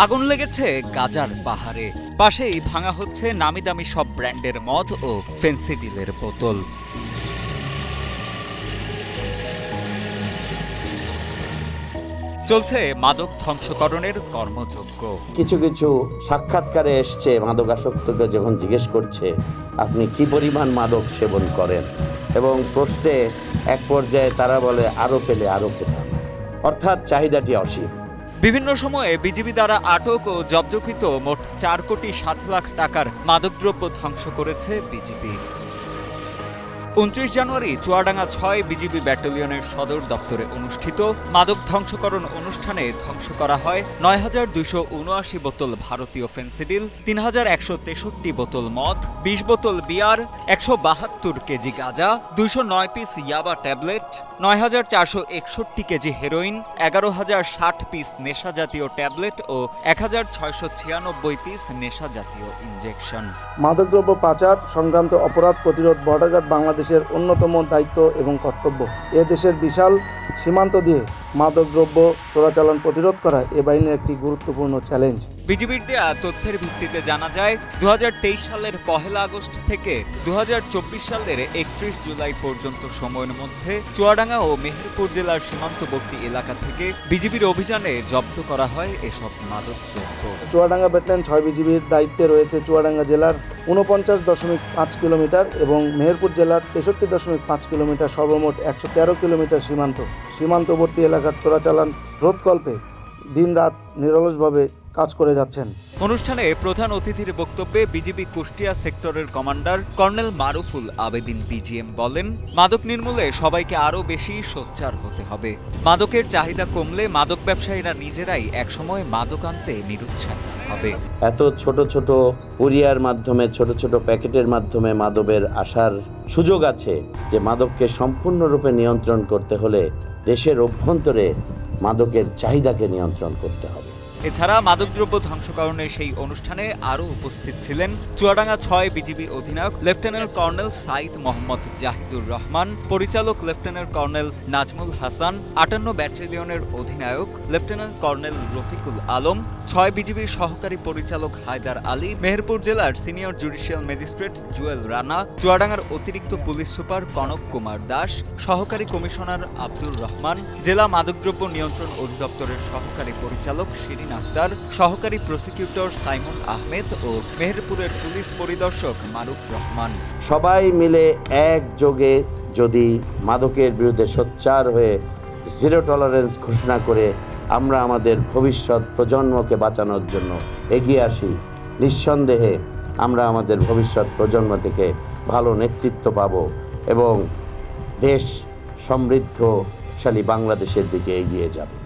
আগুন লেগেছে গাজার পাহাড়ে, পাশেই ভাঙা হচ্ছে নামি দামি সব ব্র্যান্ডের মদ ও ফেন্সিডিলের বোতল। চলছে মাদক ধ্বংসকরণের কর্মযজ্ঞ। কিছু কিছু সাক্ষাৎকারে এসছে মাদকাসক্তকে যখন জিজ্ঞেস করছে আপনি কি পরিমাণ মাদক সেবন করেন, এবং প্রশ্নে এক পর্যায়ে তারা বলে আরও পেলে আরও খেতাম, অর্থাৎ চাহিদাটি অসীম। বিভিন্ন সময়ে বিজিবি দ্বারা আটক ও জব্দকৃত মোট 4 কোটি 7 লাখ টাকার মাদকদ্রব্য ধ্বংস করেছে বিজিবি। 29 জানুয়ারি চুয়াডাঙ্গা 6 বিজিবি ব্যাটালিয়নের সদর দপ্তরে অনুষ্ঠিত মাদক ধ্বংসকরণ অনুষ্ঠানে ধ্বংস করা হয় ৯,২৭৯ বোতল ভারতীয় ফেন্সিডিল, ৩,১৬৩ বোতল মদ, ২০ বোতল বিয়ার, ১৭২ কেজি গাঁজা, ২০৯ পিস ইয়াবা ট্যাবলেট, ৯,৪৬১ কেজি হেরোইন, ১১,০৬০ পিস নেশা জাতীয় ট্যাবলেট ও ১,৬৯৬ পিস নেশা জাতীয় ইনজেকশন। মাদকদ্রব্য পাচার সংক্রান্ত অপরাধ প্রতিরোধ বর্ডার গার্ড বাংলাদেশের অন্যতম দায়িত্ব এবং কর্তব্য। এ দেশের বিশাল সীমান্ত দিয়ে মাদকদ্রব্য চোরাচালান প্রতিরোধ করা এ বাহিনীর একটি গুরুত্বপূর্ণ চ্যালেঞ্জ। বিজিবির দেয়া তথ্যের ভিত্তিতে জানা যায় ২০২৩ সালের ১ আগস্ট থেকে ২০২৪ সালের ৩১ জুলাই পর্যন্ত সময়ের মধ্যে চুয়াডাঙ্গা ও মেহেরপুর জেলার সীমান্তবর্তী এলাকা থেকে বিজিবির অভিযানে জব্দ করা হয় এসব মাদকদ্রব্য। চুয়াডাঙ্গা ব্যাটালিয়ন 6 বিজিবির দায়িত্বে রয়েছে চুয়াডাঙ্গা জেলার ৪৯.৫ কিলোমিটার এবং মেহেরপুর জেলার ৬৩.৫ কিলোমিটার, সর্বমোট ১১৩ কিলোমিটার সীমান্তবর্তী এলাকার চোরাচালান রোধকল্পে দিনরাত নিরলসভাবে কাজ করে যাচ্ছেন। অনুষ্ঠানে প্রধান অতিথির বক্তব্যে বিজিবি কুষ্টিয়া সেক্টরের commander colonel Maruful Abedin BGM বলেন, মাদক নির্মূলে সবাইকে আরও বেশি সোচ্চার হতে হবে। মাদকের চাহিদা কমলে মাদক ব্যবসায়ীরা নিজেরাই একসময় মাদক আনতে নিরুৎসাহিত হবে। এত ছোট ছোট পুরিয়ার মাধ্যমে, ছোট ছোট প্যাকেটের মাধ্যমে মাদকের আসার সুযোগ আছে, যে মাদককে সম্পূর্ণরূপে নিয়ন্ত্রণ করতে হলে দেশের অভ্যন্তরে মাদকের চাহিদাকে নিয়ন্ত্রণ করতে হবে। এছাড়া মাদকদ্রব্য ধ্বংসকরণের সেই অনুষ্ঠানে আরও উপস্থিত ছিলেন চুয়াডাঙ্গা 6 বিজিবি অধিনায়ক লেফটেন্যান্ট কর্নেল সাইদ মোহাম্মদ জাহিদুর রহমান, পরিচালক লেফটেন্যান্ট কর্নেল নাজমুল হাসান, 58 ব্যাটালিয়নের অধিনায়ক লেফটেন্যান্ট কর্নেল রফিকুল আলম, 6 বিজিবির সহকারী পরিচালক হায়দার আলী, মেহেরপুর জেলার senior judicial magistrate Jewel Rana, চুয়াডাঙ্গার অতিরিক্ত পুলিশ সুপার কনক কুমার দাস, সহকারী কমিশনার আব্দুর রহমান, জেলা মাদকদ্রব্য নিয়ন্ত্রণ অধিদপ্তরের সহকারী পরিচালক শিরিন আক্তার, সহকারী প্রসিকিউটর সাইমন আহমেদ ও মেহেরপুরের পুলিশ পরিদর্শক মারুফ রহমান। সবাই মিলে একযোগে যদি মাদকের বিরুদ্ধে সোচ্চার হয়ে জিরো টলারেন্স ঘোষণা করে আমরা আমাদের ভবিষ্যৎ প্রজন্মকে বাঁচানোর জন্য এগিয়ে আসি, নিঃসন্দেহে আমরা আমাদের ভবিষ্যৎ প্রজন্ম থেকে ভালো নেতৃত্ব পাব এবং দেশ সমৃদ্ধশালী বাংলাদেশের দিকে এগিয়ে যাবে।